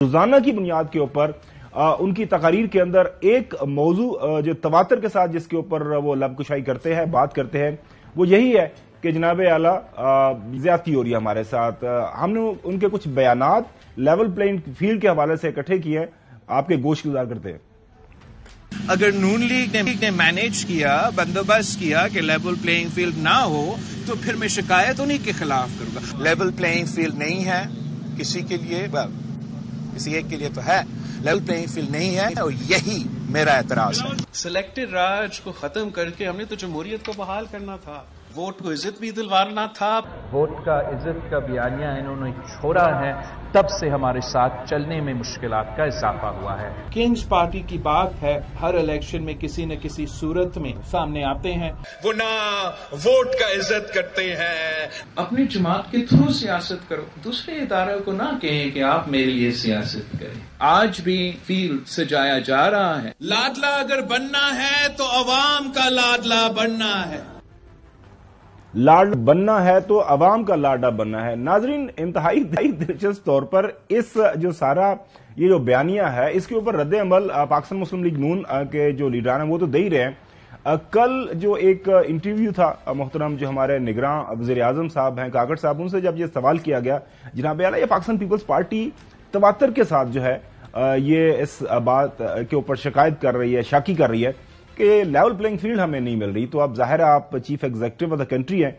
روزانہ کی بنیاد کے اوپر ان کی تقاریر کے اندر ایک موضوع جو تواتر کے ساتھ جس کے اوپر وہ لب کشائی کرتے ہیں، بات کرتے ہیں، وہ یہی ہے کہ جناب اعلیٰ زیادتی ہو رہی ہے ہمارے ساتھ۔ ہم نے ان کے کچھ بیانات لیول پلینگ فیلڈ کے حوالے سے اکٹھے کیے ہیں، آپ کے گوش گزار کرتے ہیں۔ اگر نون لیگ نے مینیج کیا، بندوبست کیا کہ لیول پلینگ فیلڈ نہ ہو تو پھر میں شکایت انہی کے خلاف کروں گا۔ لیول پلینگ فیلڈ نہیں ہے کسی کے لیے، کسی ایک کے لیے تو ہے، لیول پلینگ فیلڈ نہیں ہے اور یہی میرا اعتراض ہے۔ سلیکٹڈ راج کو ختم کر کے ہم نے تو جمہوریت کو بحال کرنا تھا، ووٹ کو عزت بھی دلوانا تھا۔ ووٹ کا عزت کا بیانیہ انہوں نے چھوڑا ہے، تب سے ہمارے ساتھ چلنے میں مشکلات کا اضافہ ہوا ہے۔ کنگز پارٹی کی بات ہے، ہر الیکشن میں کسی نہ کسی صورت میں سامنے آتے ہیں، وہ نہ ووٹ کا عزت کرتے ہیں۔ اپنی جماعت کے تھرو سیاست کرو، دوسرے اداروں کو نہ کہیں کہ آپ میرے لیے سیاست کریں۔ آج بھی فیلڈ سجایا جا رہا ہے۔ لاڈلا اگر بننا ہے تو عوام کا لاڈلا بننا ہے۔ لاڈ بننا ہے تو عوام کا لاڈا بننا ہے۔ ناظرین، انتہائی دلچسپ طور پر اس جو سارا یہ جو بیانیہ ہے، اس کے اوپر رد عمل پاکستان مسلم لیگ نون کے جو لیڈران ہیں وہ تو دے ہی رہے ہیں۔ کل جو ایک انٹرویو تھا محترم جو ہمارے نگراں وزیر اعظم صاحب ہیں کاکڑ صاحب، ان سے جب یہ سوال کیا گیا جناب اعلیٰ یہ پاکستان پیپلز پارٹی تواتر کے ساتھ جو ہے یہ اس بات کے اوپر شکایت کر رہی ہے، شاکی کر رہی ہے کہ لیول پلینگ فیلڈ ہمیں نہیں مل رہی، تو اب ظاہر ہے آپ chief executive of the country ہیں،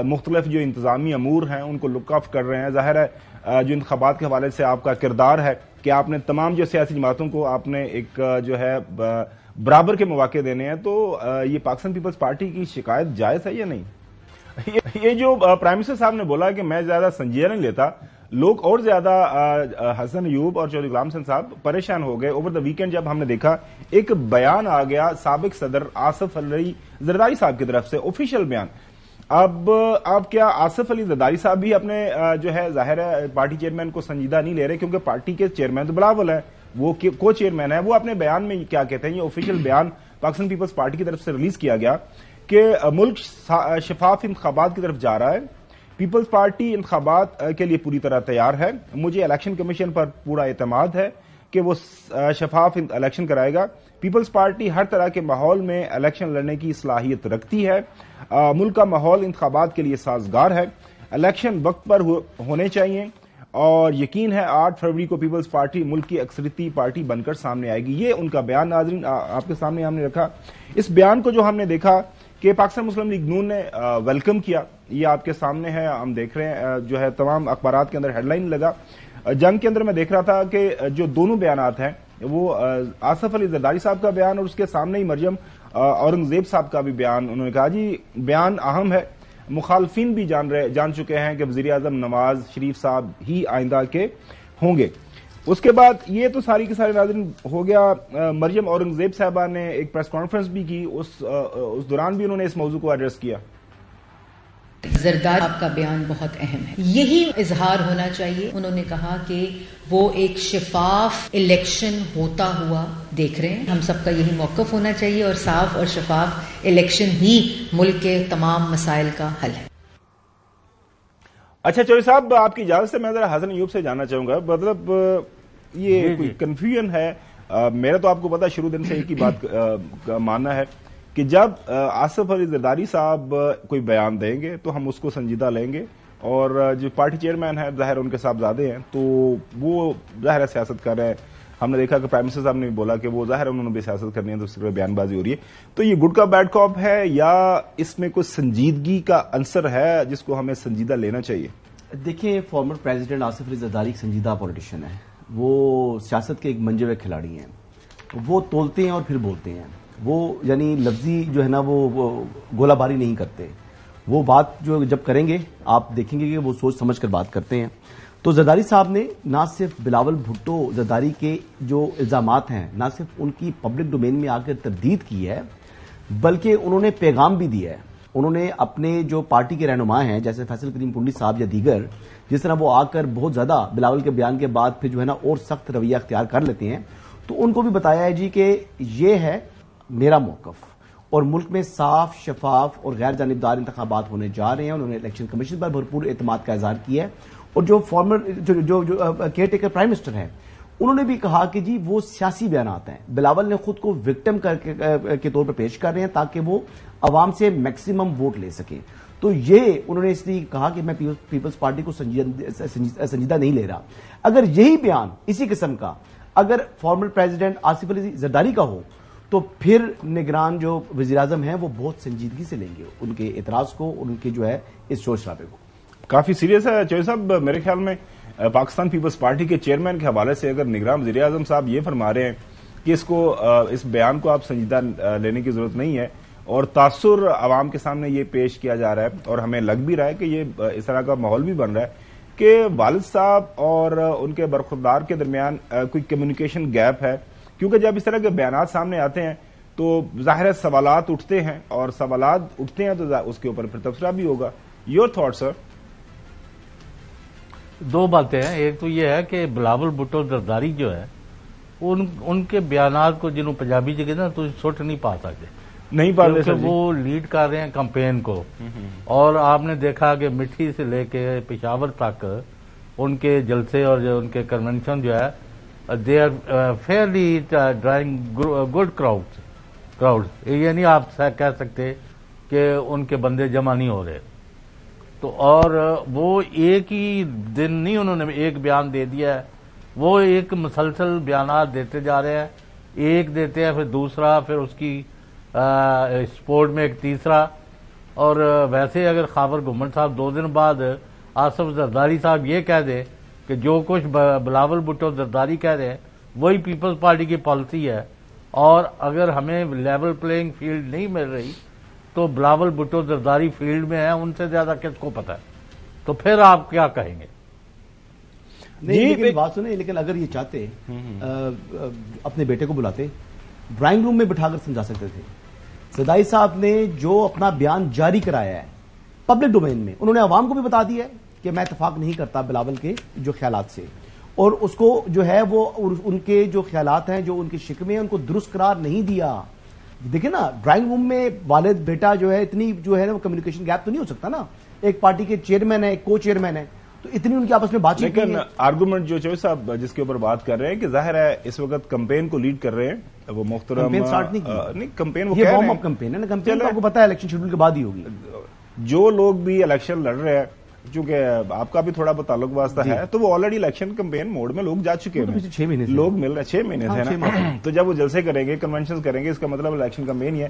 مختلف جو انتظامی امور ہیں ان کو لک آف کر رہے ہیں۔ ظاہر ہے جو انتخابات کے حوالے سے آپ کا کردار ہے کہ آپ نے تمام جو سیاسی جماعتوں کو آپ نے ایک جو ہے برابر کے مواقع دینے ہیں، تو یہ پاکستان پیپلز پارٹی کی شکایت جائز ہے یا نہیں؟ یہ جو پرائم منسٹر صاحب نے بولا کہ میں زیادہ سنجیدہ نہیں لیتا، لوگ اور زیادہ حسن ایوب اور چودھری غلام حسن صاحب پریشان ہو گئے اوور دا ویکینڈ جب ہم نے دیکھا ایک بیان آ گیا سابق صدر آصف علی زرداری صاحب کی طرف سے، آفیشیل بیان۔ اب کیا آصف علی زرداری صاحب بھی اپنے جو ہے ظاہر ہے پارٹی چیئرمین کو سنجیدہ نہیں لے رہے، کیونکہ پارٹی کے چیئرمین تو بلاول ہے، وہ کو چیئرمین ہے، وہ اپنے بیان میں کیا کہتے ہیں؟ یہ آفیشیل بیان پاکستان پیپلز پارٹی کی طرف سے ریلیز کیا گیا کہ ملک شفاف انتخابات کی طرف جا رہا ہے، پیپلز پارٹی انتخابات کے لیے پوری طرح تیار ہے، مجھے الیکشن کمیشن پر پورا اعتماد ہے کہ وہ شفاف الیکشن کرائے گا، پیپلز پارٹی ہر طرح کے ماحول میں الیکشن لڑنے کی صلاحیت رکھتی ہے، ملک کا ماحول انتخابات کے لیے سازگار ہے، الیکشن وقت پر ہونے چاہیے اور یقین ہے 8 فروری کو پیپلز پارٹی ملک کی اکثریتی پارٹی بن کر سامنے آئے گی۔ یہ ان کا بیان ناظرین آپ کے سامنے ہم نے رکھا۔ اس بیان کو جو ہم نے دیکھا کہ پاکستان مسلم لیگ نون نے ویلکم کیا، یہ آپ کے سامنے ہے، ہم دیکھ رہے ہیں جو ہے تمام اخبارات کے اندر ہیڈ لائن لگا۔ جنگ کے اندر میں دیکھ رہا تھا کہ جو دونوں بیانات ہیں وہ آصف علی زرداری صاحب کا بیان اور اس کے سامنے ہی مریم اورنگزیب صاحب کا بھی بیان، انہوں نے کہا جی بیان اہم ہے، مخالفین بھی جان چکے ہیں کہ وزیر اعظم نواز شریف صاحب ہی آئندہ کے ہوں گے۔ اس کے بعد یہ تو ساری کی ساری ناظرین ہو گیا۔ مریم اورنگزیب صاحبہ نے ایک پریس کانفرنس بھی کی، اس دوران بھی انہوں نے اس موضوع کو ایڈریس کیا۔ زرداری آپ کا بیان بہت اہم ہے، یہی اظہار ہونا چاہیے۔ انہوں نے کہا کہ وہ ایک شفاف الیکشن ہوتا ہوا دیکھ رہے ہیں، ہم سب کا یہی موقف ہونا چاہیے اور صاف اور شفاف الیکشن ہی ملک کے تمام مسائل کا حل ہے۔ اچھا چودھری صاحب، آپ کی اجازت سے میں ذرا حسن ایوب سے جاننا چاہوں گا، مطلب یہ کوئی کنفیوژن ہے، میرا تو آپ کو پتا شروع دن سے ایک ہی بات ماننا ہے کہ جب آصف علی زرداری صاحب کوئی بیان دیں گے تو ہم اس کو سنجیدہ لیں گے، اور جو پارٹی چیئرمین ہیں ظاہر ان کے صاحبزادے ہیں تو وہ ظاہر سیاست کر رہے ہیں۔ ہم نے دیکھا کہ پرائم منسٹر صاحب نے بھی بولا کہ وہ ظاہر انہوں نے بھی سیاست کرنی ہے تو اس کے بیان بازی ہو رہی ہے، تو یہ گڈ کا بیڈ کاپ ہے یا اس میں کوئی سنجیدگی کا عنصر ہے جس کو ہمیں سنجیدہ لینا چاہیے؟ دیکھیں، فارمر پریزیڈنٹ آصف علی زرداری ایک سنجیدہ پولیٹیشین ہے، وہ سیاست کے ایک منجے ہوئے کھلاڑی ہیں، وہ تولتے ہیں اور پھر بولتے ہیں، وہ یعنی لفظی جو ہے نا وہ گولہ باری نہیں کرتے، وہ بات جو جب کریں گے آپ دیکھیں گے کہ وہ سوچ سمجھ کر بات کرتے ہیں۔ تو زرداری صاحب نے نہ صرف بلاول بھٹو زرداری کے جو الزامات ہیں نہ صرف ان کی پبلک ڈومین میں آ کر تردید کی ہے، بلکہ انہوں نے پیغام بھی دیا ہے۔ انہوں نے اپنے جو پارٹی کے رہنما ہیں جیسے فیصل کریم کنڈی صاحب یا دیگر، جس طرح وہ آ کر بہت زیادہ بلاول کے بیان کے بعد پھر جو ہے نا اور سخت رویہ اختیار کر لیتے ہیں، تو ان کو بھی بتایا ہے جی کہ یہ ہے میرا موقف اور ملک میں صاف، شفاف اور غیر جانبدار انتخابات ہونے جا رہے ہیں۔ انہوں نے الیکشن کمیشن پر بھرپور اعتماد کا اظہار کیا ہے اور جو فارمر جو کیئر ٹیکر پرائم منسٹر ہیں انہوں نے بھی کہا کہ جی وہ سیاسی بیانات ہیں. بلاول نے خود کو وکٹم کے طور پر پیش کر رہے ہیں تاکہ وہ عوام سے میکسیمم ووٹ لے سکیں. تو یہ انہوں نے اس لیے کہا کہ میں پیپلز پارٹی کو سنجیدہ نہیں لے رہا. اگر یہی بیان اسی قسم کا اگر فارمر پریزیڈنٹ آصف علی زرداری کا ہو تو پھر نگران جو وزیر اعظم ہیں وہ بہت سنجیدگی سے لیں گے ان کے اعتراض کو اور ان کے جو ہے اس شور شرابے کو. کافی سیریس ہے چوہدری صاحب. میرے خیال میں پاکستان پیپلز پارٹی کے چیئرمین کے حوالے سے اگر نگران وزیر اعظم صاحب یہ فرما رہے ہیں کہ اس بیان کو آپ سنجیدہ لینے کی ضرورت نہیں ہے اور تاثر عوام کے سامنے یہ پیش کیا جا رہا ہے اور ہمیں لگ بھی رہا ہے کہ یہ اس طرح کا ماحول بھی بن رہا ہے کہ والد صاحب اور ان کے برخوردار کے درمیان کوئی کمیونیکیشن گیپ ہے, کیونکہ جب اس طرح کے بیانات سامنے آتے ہیں تو ظاہر ہے سوالات اٹھتے ہیں اور سوالات اٹھتے ہیں تو اس کے اوپر پھر تبصرہ بھی ہوگا. یور تھاٹ سر؟ دو باتیں ہیں. ایک تو یہ ہے کہ بلاول بھٹو زرداری جو ہے ان کے بیانات کو جنہوں پنجابی جگہ نا تو سٹ نہیں پا سکتے, نہیں پا رہے کیونکہ وہ لیڈ کر رہے ہیں کمپین کو. اور آپ نے دیکھا کہ مٹھی سے لے کے پشاور تک ان کے جلسے اور ان کے کنونشن جو ہے they are fairly drawing good crowd. یہ نہیں آپ کہہ سکتے کہ ان کے بندے جمع نہیں ہو رہے. تو اور وہ ایک ہی دن نہیں انہوں نے ایک بیان دے دیا ہے, وہ ایک مسلسل بیانات دیتے جا رہے ہیں. ایک دیتے ہیں پھر دوسرا, پھر اس کی سپورٹ میں ایک تیسرا. اور ویسے اگر خاور گھمنڈ صاحب 2 دن بعد آصف زرداری صاحب یہ کہہ دے کہ جو کچھ بلاول بھٹو زرداری کہہ رہے ہیں وہی پیپلز پارٹی کی پالیسی ہے, اور اگر ہمیں لیول پلینگ فیلڈ نہیں مل رہی تو بلاول بھٹو زرداری فیلڈ میں ہیں, ان سے زیادہ کس کو پتا ہے, تو پھر آپ کیا کہیں گے؟ نہیں لیکن بات سنیں, لیکن اگر یہ چاہتے اپنے بیٹے کو بلاتے ڈرائنگ روم میں بٹھا کر سمجھا سکتے تھے. زرداری صاحب نے جو اپنا بیان جاری کرایا ہے پبلک ڈومین میں, انہوں نے عوام کو بھی بتا دیا ہے کہ میں اتفاق نہیں کرتا بلاول کے جو خیالات سے, اور اس کو جو ہے وہ ان کے جو خیالات ہیں جو ان کے شکوے ہیں ان کو درست قرار نہیں دیا. دیکھیں نا ڈرائنگ روم میں والد بیٹا جو ہے اتنی جو ہے نا وہ کمیونیکیشن گیپ تو نہیں ہو سکتا نا. ایک پارٹی کے چیئرمین ہے, ایک کو چیئرمین ہے, تو اتنی ان کی آپس میں بات چیت. لیکن آرگومنٹ جو چوہدری صاحب جس کے اوپر بات کر رہے ہیں کہ ظاہر ہے اس وقت کمپین کو لیڈ کر رہے ہیں وہ محترم, کمپین سٹارٹ نہیں کمپین وہ یہ وارم اپ کمپین ہے نا. کمپین تو آپ کو پتا ہے الیکشن شیڈول کے بعد ہی ہوگی. جو لوگ بھی الیکشن لڑ رہے ہیں چونکہ آپ کا بھی تھوڑا بہت تعلق واسطہ ہے تو وہ آلریڈی الیکشن کمپین موڈ میں لوگ جا چکے ہیں. 6 مہینے لوگ مل رہے 6 مہینے تھے نا. تو جب وہ جلسے کریں گے کنونشن کریں گے اس کا مطلب الیکشن کمپین ہی ہے.